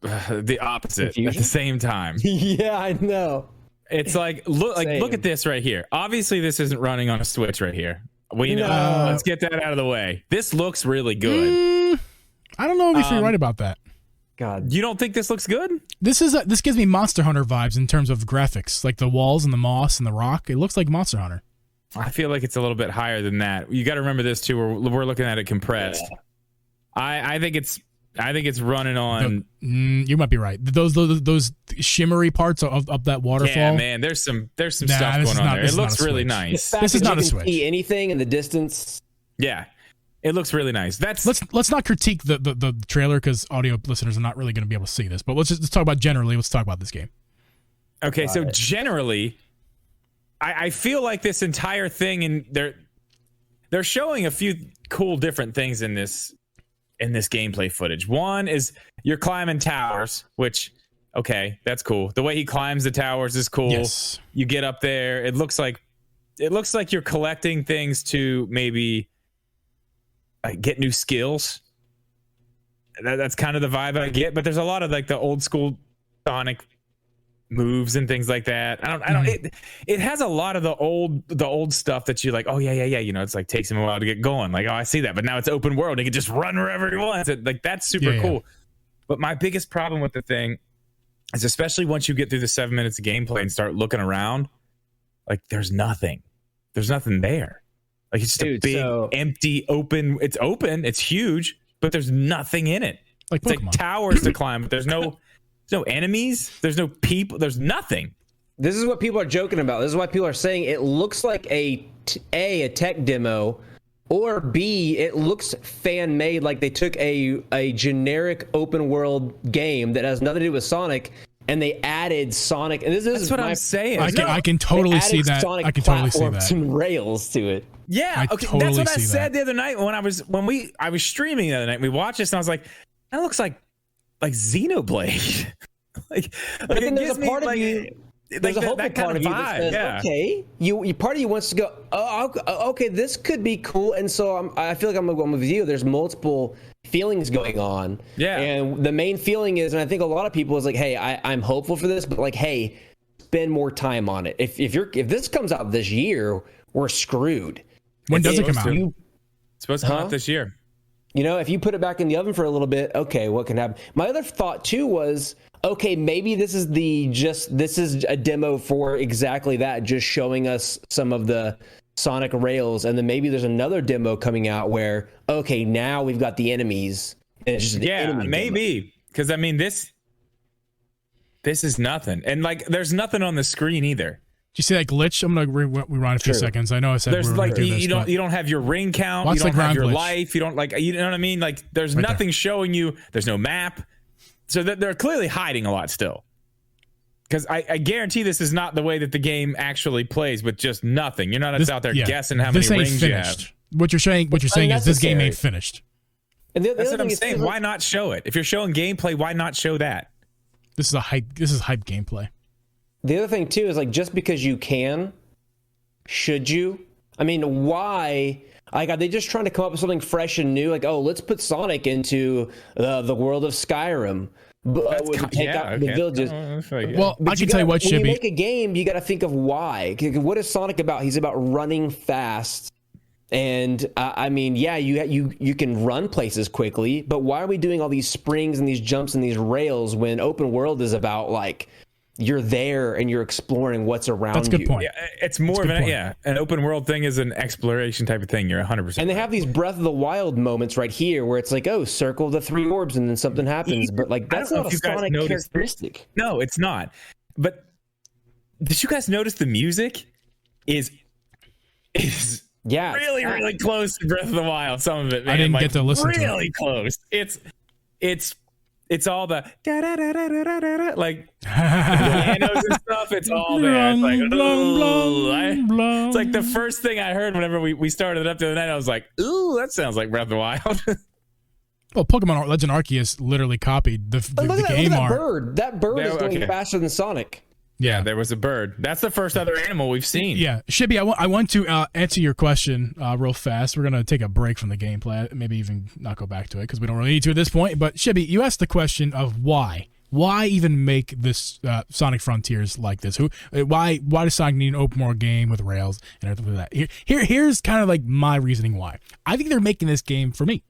the opposite at Confusion? the same time. Yeah, I know. It's like look Same. at this right here. Obviously, this isn't running on a Switch right here. We know. No. Let's get that out of the way. This looks really good. I don't know if you're right about that. God. You don't think this looks good? This gives me Monster Hunter vibes in terms of graphics, like the walls and the moss and the rock. It looks like Monster Hunter. I feel like it's a little bit higher than that. You got to remember this too. We're looking at it compressed. I think it's running on. You might be right. Those shimmery parts of that waterfall. Yeah, man. There's some stuff this going is on not- there. this It is not looks a really Switch. nice. Fact This is that not you a can Switch. See anything in the distance? Yeah, it looks really nice. Let's not critique the trailer because audio listeners are not really going to be able to see this. But let's talk about generally. Let's talk about this game. okay. So generally, I feel like this entire thing, and they're showing a few cool different things in this gameplay footage. One is you're climbing towers, which okay, that's cool. The way he climbs the towers is cool. Yes. You get up there. It looks like you're collecting things to maybe get new skills. That's kind of the vibe I get. But there's a lot of like the old school Sonic moves and things like that. I don't. It has a lot of the old stuff that you like. Oh yeah. You know, it's like takes him a while to get going. Like, oh, I see that. But now it's open world. He can just run wherever he wants. Like that's super Yeah. cool. But my biggest problem with the thing is, especially once you get through the 7 minutes of gameplay and start looking around, like there's nothing. There's nothing there. Like it's just a big, empty, open. It's open. It's huge, but there's nothing in it. Like It's Pokemon. like towers to climb, but there's no enemies. There's no people. There's nothing. This is what people are joking about. This is why people are saying it looks like a tech demo, or B, it looks fan made, like they took a generic open world game that has nothing to do with Sonic and they added Sonic. And That's what I'm saying. I can totally see that. I can totally see that. And rails to it. Yeah, I okay. totally That's what I see said that. the other night when I was streaming the other night. We watched this and I was like, that looks like Xenoblade. like But then it there's gives a me, part of like, you. like There's a hopeful that kind part of you that vibe, says, yeah. okay, you part of you wants to go, okay, this could be cool, and so I feel like I'm with you. There's multiple feelings going on, Yeah. and the main feeling is, and I think a lot of people is like, hey, I'm hopeful for this, but like, hey, spend more time on it. If this comes out this year, we're screwed. When does it come supposed out? to. It's supposed to come out this year. You know, if you put it back in the oven for a little bit, okay, what can happen? My other thought too was, okay, maybe this is a demo for exactly that, just showing us some of the Sonic rails, and then maybe there's another demo coming out where, okay, now we've got the enemies. And it's just an enemy maybe because I mean this is nothing, and like there's nothing on the screen either. Do you see that glitch? I'm gonna rewind a few seconds. I know I said There's we were like gonna do this, you but don't have your ring count, Watch you don't the have ground your glitch. life, you don't you know what I mean? Like there's Right nothing showing you. There's no map, so that they're clearly hiding a lot still. Because I guarantee this is not the way that the game actually plays with just nothing. You're not out there guessing how this many ain't rings finished. you have. What you're saying is this game Unnecessary. ain't finished. And the That's other what I'm thing is, saying. Why not show it? If you're showing gameplay, why not show that? This is hype gameplay. the other thing too is like, just because you can, should you? I mean, why? Like, are they just trying to come up with something fresh and new? Like, oh, let's put Sonic into the world of Skyrim. to take out the villages. Well, I can tell you what, when you Shibby. make a game, you got to think of why. What is Sonic about? He's about running fast. And I mean, yeah, you can run places quickly, but why are we doing all these springs and these jumps and these rails when open world is about like you're there and you're exploring what's around you? That's a good point. Yeah, it's more of an open world thing is an exploration type of thing. You're 100%. And they have these Breath of the Wild moments right here where it's like, oh, circle the 3 orbs and then something happens. But like that's not a Sonic characteristic. No, it's not. But did you guys notice the music is really close to Breath of the Wild? Some of it, man. I didn't get to listen to it. Really close. It's all the da da da da da da da like pianos and stuff. It's all there. It's like it's like the first thing I heard whenever we started it up the other night. I was like, ooh, that sounds like Breath of the Wild. Well, Pokemon Legend Arceus literally copied the game art. That bird is going faster than Sonic. Yeah, there was a bird. That's the first other animal we've seen. Yeah, Shibby, I want to answer your question real fast. We're going to take a break from the gameplay, maybe even not go back to it because we don't really need to at this point. But Shibby, you asked the question of why. Why even make this Sonic Frontiers like this? Why does Sonic need an open world game with rails and everything like that? Here's kind of like my reasoning why. I think they're making this game for me.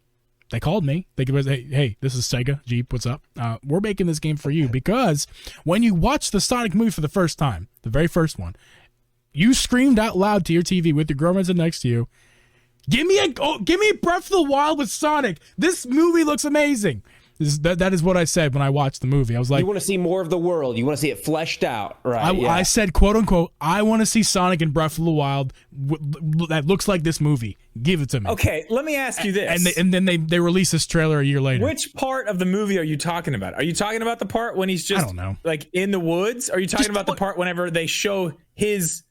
They called me. They could say, hey, this is Sega. Geeb, what's up? We're making this game for you because when you watch the Sonic movie for the first time, the very first one, you screamed out loud to your TV with your girlfriend sitting next to you, give me Breath of the Wild with Sonic. This movie looks amazing. That is what I said when I watched the movie. I was like, you want to see more of the world. You want to see it fleshed out, right? I said, quote unquote, I want to see Sonic in Breath of the Wild that looks like this movie. Give it to me. Okay, let me ask you this. And then they released this trailer a year later. Which part of the movie are you talking about? Are you talking about the part when he's just, I don't know, like in the woods? Are you talking about the part whenever they show his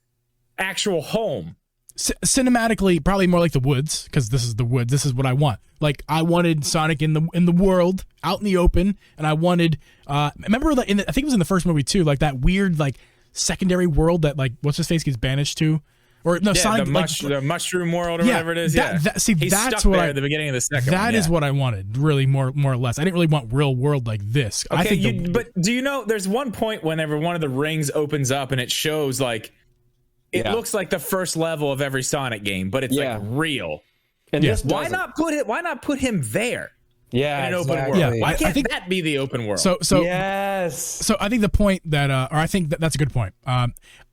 actual home? Cinematically, probably more like the woods, because this is the woods. This is what I want. Like I wanted Sonic in the world, out in the open, and I wanted. Remember, I think it was in the first movie too, like that weird like secondary world that like what's his face gets banished to, or no, Sonic the mushroom world or whatever it is. He's that's what at the beginning of the second. That is what I wanted, really, more or less. I didn't really want real world like this. Okay, I think but do you know? There's one point whenever one of the rings opens up and it shows like. It looks like the first level of every Sonic game, but it's like real. And why not put him there? Yeah, in an open world. Yeah, why can't that be the open world? So yes. So I think the point that, or I think that's a good point.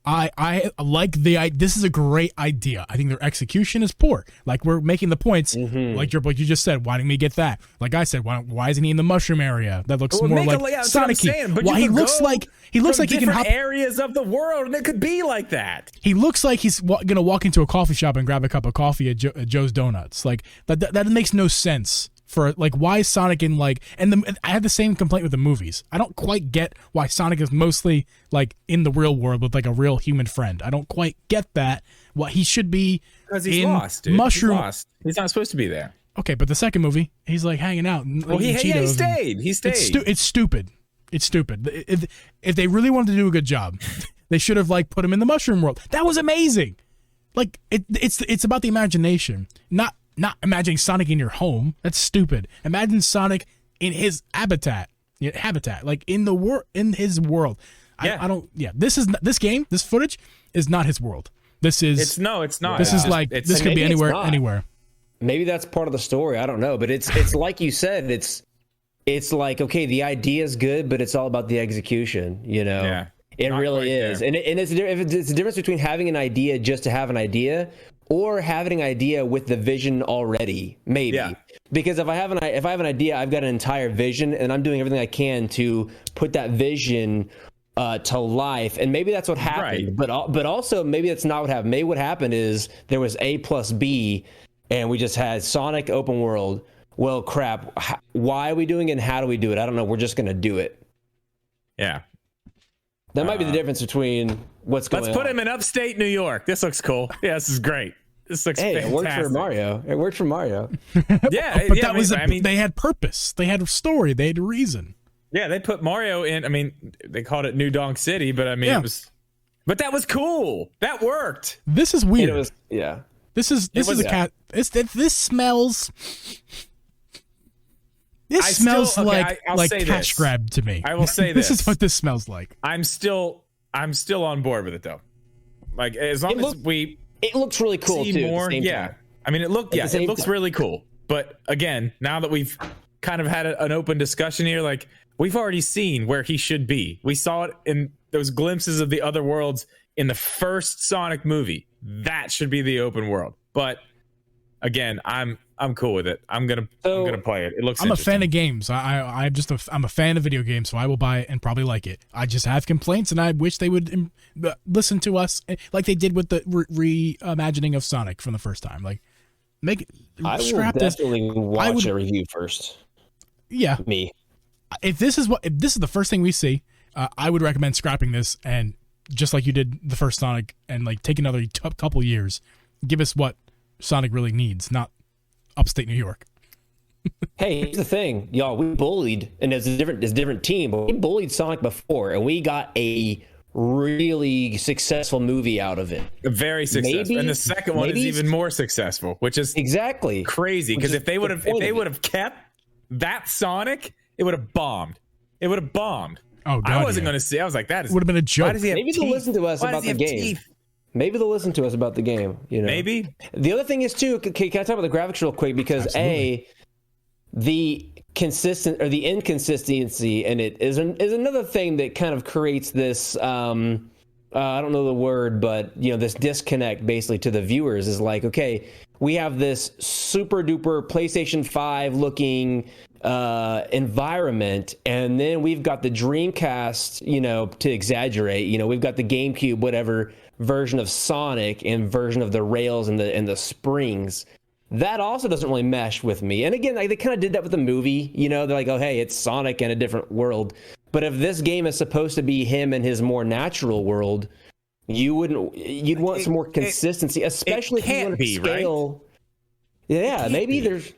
I like this is a great idea. I think their execution is poor. Like we're making the points, like you just said. Why didn't we get that? Like I said, why isn't he in the mushroom area? That looks more like Sonic-y. Why he looks like he can hop areas of the world, and it could be like that. He looks like he's gonna walk into a coffee shop and grab a cup of coffee at Joe's Donuts. Like that makes no sense. For like, why is Sonic in like, I had the same complaint with the movies. I don't quite get why Sonic is mostly like in the real world with like a real human friend. I don't quite get that. What he should be because he's lost, dude. Mushroom. He's lost. He's not supposed to be there. Okay, but the second movie, he's like hanging out. Well, he stayed. He stayed. It's stupid. It's stupid. If they really wanted to do a good job, they should have like put him in the mushroom world. That was amazing. Like it's about the imagination, not imagining Sonic in your home. That's stupid. Imagine Sonic in his habitat, like in his world. Yeah. I don't. Yeah, this game, this footage is not his world. It's not. This is like this could be anywhere. Maybe that's part of the story. I don't know, but it's like you said. It's like, okay, the idea is good, but it's all about the execution. You know. Yeah. It really is, and it's a difference between having an idea just to have an idea, or having an idea with the vision already. Maybe because if I have an idea, I've got an entire vision, and I'm doing everything I can to put that vision to life. And maybe that's what happened, but also maybe that's not what happened. Maybe what happened is there was A plus B, and we just had Sonic open world. Well, crap. Why are we doing it, and how do we do it? I don't know. We're just gonna do it. Yeah. That might be the difference between what's going on. Let's put him in upstate New York. This looks cool. Yeah, this is great. This looks fantastic. It worked for Mario. It worked for Mario. Yeah, but that was they had purpose. They had a story. They had a reason. Yeah, they put Mario in. I mean, they called it New Donk City, but I mean, it was. But that was cool. That worked. This is weird. This is a cat. This smells. This smells like say cash this. grab to me. I will say this this. is what this smells like. I'm still on board with it though. Like as long as we it looks really cool see too. more, Time. I mean, it looks time. really cool. But again, now that we've kind of had an open discussion here, like we've already seen where he should be. We saw it in those glimpses of the other worlds in the first Sonic movie. That should be the open world. But again, I'm cool with it. I'm gonna play it. It looks. I'm a fan of games. I'm a fan of video games, so I will buy it and probably like it. I just have complaints, and I wish they would listen to us like they did with the reimagining of Sonic from the first time. Like, I will definitely watch a review first. Yeah, me. If this is the first thing we see, I would recommend scrapping this and just like you did the first Sonic, and like take another couple years, give us what Sonic really needs, not upstate New York. Hey, here's the thing, y'all. We bullied, and it's a different team, but we bullied Sonic before, and we got a really successful movie out of it. Very successful, and the second one is even more successful, which is exactly crazy. Because if they would have kept that Sonic, it would have bombed. It would have bombed. Oh, God, I wasn't going to see. I was like, that would have been a joke. Maybe they'll listen to us about the game. Maybe they'll listen to us about the game. You know, maybe. The other thing is too. Can I talk about the graphics real quick? Because the inconsistency in it is another thing that kind of creates this. I don't know the word, but this disconnect basically to the viewers is like, okay, we have this super duper PlayStation 5 looking environment, and then we've got the Dreamcast, to exaggerate, we've got the GameCube, whatever version of Sonic and version of the rails and the springs. That also doesn't really mesh with me. And again, they kind of did that with the movie, they're like, oh, hey, it's Sonic in a different world. But if this game is supposed to be him in his more natural world, you'd want some more consistency, especially if you want to scale. Right? Yeah, maybe there's.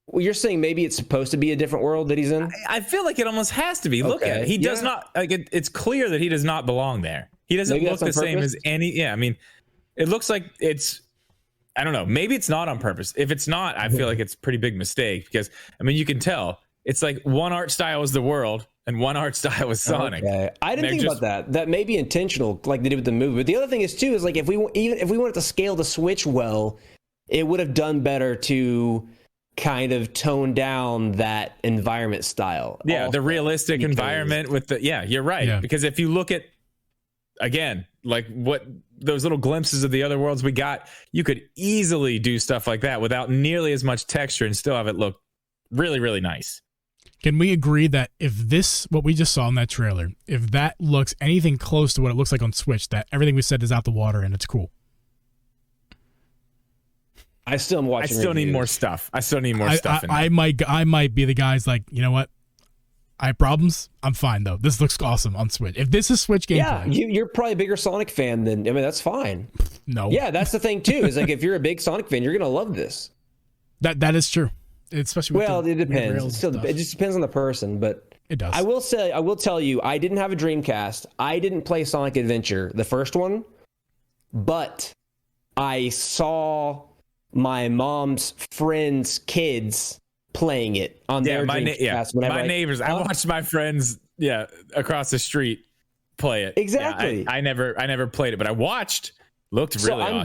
Well, you're saying maybe it's supposed to be a different world that he's in? I feel like it almost has to be. Look at it. He does not. Like it's clear that he does not belong there. He doesn't look the same as any. Yeah, I mean, it looks like it's. I don't know. Maybe it's not on purpose. If it's not, I feel like it's a pretty big mistake because I mean, you can tell it's like one art style is the world and one art style is Sonic. Okay. I didn't think about that. That may be intentional, like they did with the movie. But the other thing is too is like if we wanted to scale the Switch well, it would have done better to kind of tone down that environment style. Yeah, the realistic environment with the you're right. Yeah. Because if you look at again, like what those little glimpses of the other worlds we got, you could easily do stuff like that without nearly as much texture and still have it look really, really nice. Can we agree that if what we just saw in that trailer, if that looks anything close to what it looks like on Switch, that everything we said is out the water and it's cool? I still am watching. I still need more stuff. I might be the guys like, you know what? I have problems. I'm fine though. This looks awesome on Switch. If this is Switch gameplay, you're probably a bigger Sonic fan than. I mean, that's fine. No. Yeah, that's the thing too. Is like if you're a big Sonic fan, you're gonna love this. That is true. Especially with it depends. It just depends on the person, but it does. I will tell you, I didn't have a Dreamcast. I didn't play Sonic Adventure, the first one, but I saw my mom's friends' kids playing it on their Dreamcast. My neighbors. I watched my friends across the street play it. Exactly. Yeah, I never played it, but I watched. Looked really awesome.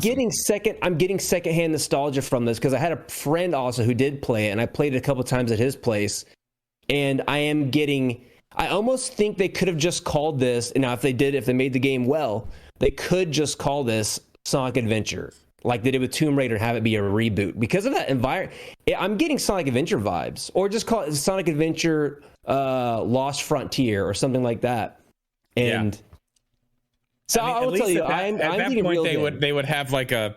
I'm getting secondhand nostalgia from this because I had a friend also who did play it, and I played it a couple times at his place. And I almost think they could have just called this. And now, if they made the game well, they could just call this Sonic Adventure, like they did with Tomb Raider, and have it be a reboot because of that environment. I'm getting Sonic Adventure vibes, or just call it Sonic Adventure Lost Frontier or something like that. And so I will tell you, at that point they would have like a,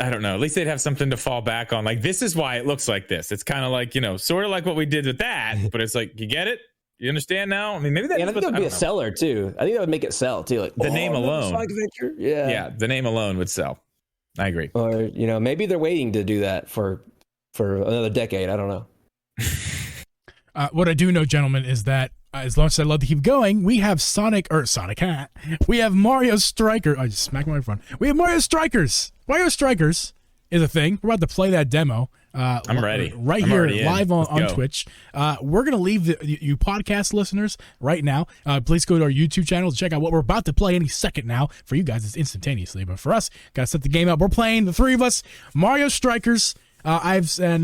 I don't know, at least they'd have something to fall back on. Like, this is why it looks like this. It's kind of like, sort of like what we did with that, but it's like, you get it? You understand now? I mean, maybe that. I think that would be a seller too. I think that would make it sell too. Like the name alone. Sonic Adventure. Yeah, the name alone would sell. I agree. Or maybe they're waiting to do that for another decade. I don't know. What I do know, gentlemen, is that as much as I'd love to keep going, we have we have Mario Striker. I just smacked my microphone. We have Mario Strikers. Mario Strikers is a thing. We're about to play that demo. I'm ready. Right I'm here, already in. live on Let's go. Twitch. We're going to leave you podcast listeners right now. Please go to our YouTube channel to check out what we're about to play any second now. For you guys, it's instantaneously. But for us, got to set the game up. We're playing, the three of us, Mario Strikers. I'm going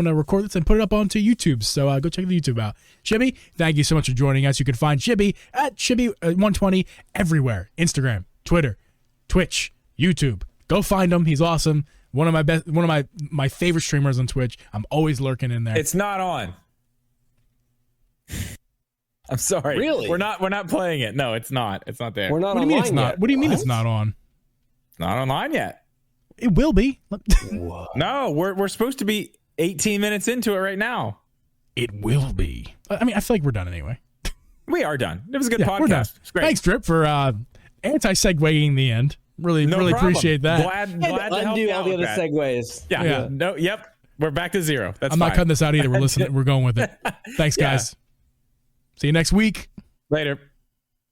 to record this and put it up onto YouTube. So go check the YouTube out. Shibby, thank you so much for joining us. You can find Shibby at Shibby120 everywhere. Instagram, Twitter, Twitch, YouTube. Go find him. He's awesome. One of my favorite streamers on Twitch. I'm always lurking in there. It's not on. I'm sorry. Really? We're not playing it. No, it's not. It's not there. We're not What do you mean online it's not? yet. What do you mean it's not on? It's not online yet. It will be. No, we're supposed to be 18 minutes into it right now. It will be. I mean, I feel like we're done anyway. We are done. It was a good Yeah, we're done. podcast. It's great. Thanks, Drip, for anti-segueing the end. Really problem. appreciate that. Glad to help Undo you all out the with other that. segues. Yeah. Yeah. No. Yep. We're back to zero. That's I'm fine. not cutting this out either. We're listening. We're going with it. Thanks, Yeah. guys. See you next week. Later.